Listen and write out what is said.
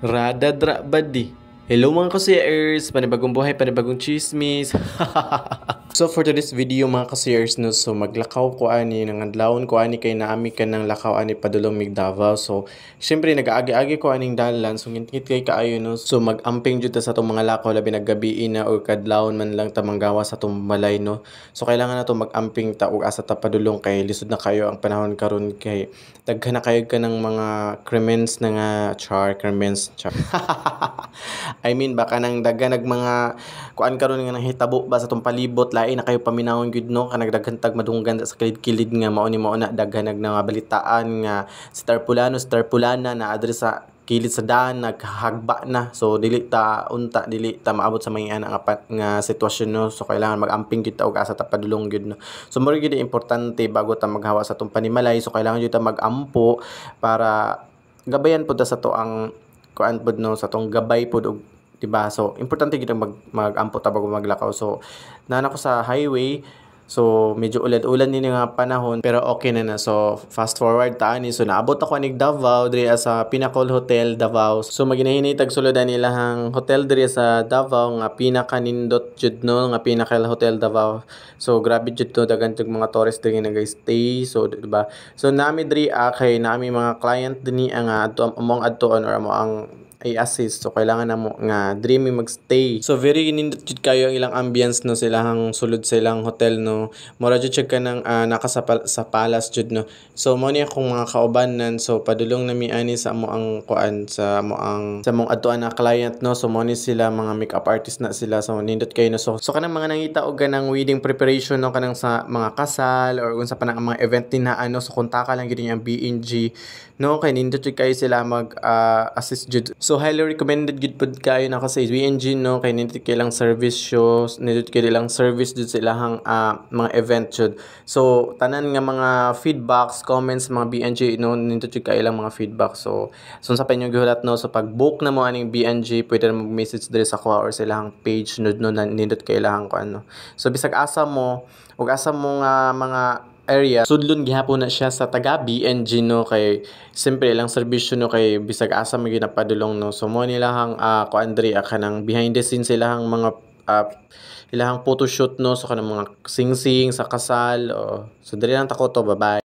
Radadra badi. Hello mga kasiyers, panibagong buhay, panibagong chismis. So for today's video mga kasiyers no, so maglakaw ko ani nang adlawon ko ani kay naami ka ng lakaw ani padulong mig Davao. So syempre nagaagi-agi ko aning dalan so ngit kay kaayo no. So magamping jud ta sa tong mga lakaw labi naggabi na or kadlawon man lang ta manggawa sa tong balay no. So kailangan na to magamping ta ug asa ta padulong kay lisod na kayo ang panahon karon kay daghan na kayo ka ng mga cremens na nga cremens char. I mean baka nang daghan nag mga kuan karon nga nahitabo ba sa tong palibot lain na kayo paminawon gyud no kanang daghan tag madunggan sa kilid-kilid nga mao ni mao na daghan nag nga balitaan nga star pulana na adre sa kilid sa daan naghagba na so dili ta unta dili ta maabot sa mga nga nga sitwasyon no so kailangan magamping gyud ta og asa ta padulong gyud no so mo gyud importante bago ta maghawa sa tong panimalay so kailangan gyud ta magampo para gabayan pud ta sa to ang kuan pud no sa tong gabay pud og diba? So, importante gid mag-ampo ta bago maglakaw. So, nana ko sa highway. So, medyo ulan-ulan din nga panahon pero okay na. So, fast forward ta ani. So, naabot ako anig Davao diri sa Pinnacle Hotel Davao. So, maginahinay tag suludan nila hang hotel diri sa Davao nga pinakanindot jud no nga Pinnacle Hotel Davao. So, grabe jud to daghan tug mga tourist diri nagay-stay. So, diba? So, nami diri kay nami mga client dinhi nga adto among adtoon or amo ang i-assist so kailangan na mo nga dreamy magstay so very nindot jud kayo ang ilang ambience no silang sulod sa ilang hotel no mura jud siya kanang sa palace jud no so mo ni akong mga kaubanan so padulong nami ani sa amo ang kuan sa mong adtuan na client no so mo ni sila mga makeup artist na sila so nindot kayo no so kanang mga nangita og ganang wedding preparation no kanang sa mga kasal or unsa pa nang mga event din na ano so kontak lang gid ang BNG no kay nindot jud kayo sila mag assist jud so highly recommended gid pud kayo na kasi BNG no kay nindot kay lang service shows nindot kay lang service jud sa ilahang mga event jud so tanan nga mga feedbacks comments mga BNG no nindot jud kay lang mga feedback so sa pa inyong gihulat no so pag book na mo aning BNG pwede na mag-message diri sa kuha or sa ilahang page no nindot kay ilahang ko ano so bisag asa mo ug asa mo nga mga area sudlon gihapon na siya sa taga BNG no kay siyempre ilang serbisyo no kay bisag asa may ginapadulong no so mo nila hang kuan diri kanang behind the scenes ilahang mga ilahang photoshoot no so kanang mga sing-sing sa kasal so diri lang ta ko to bye bye.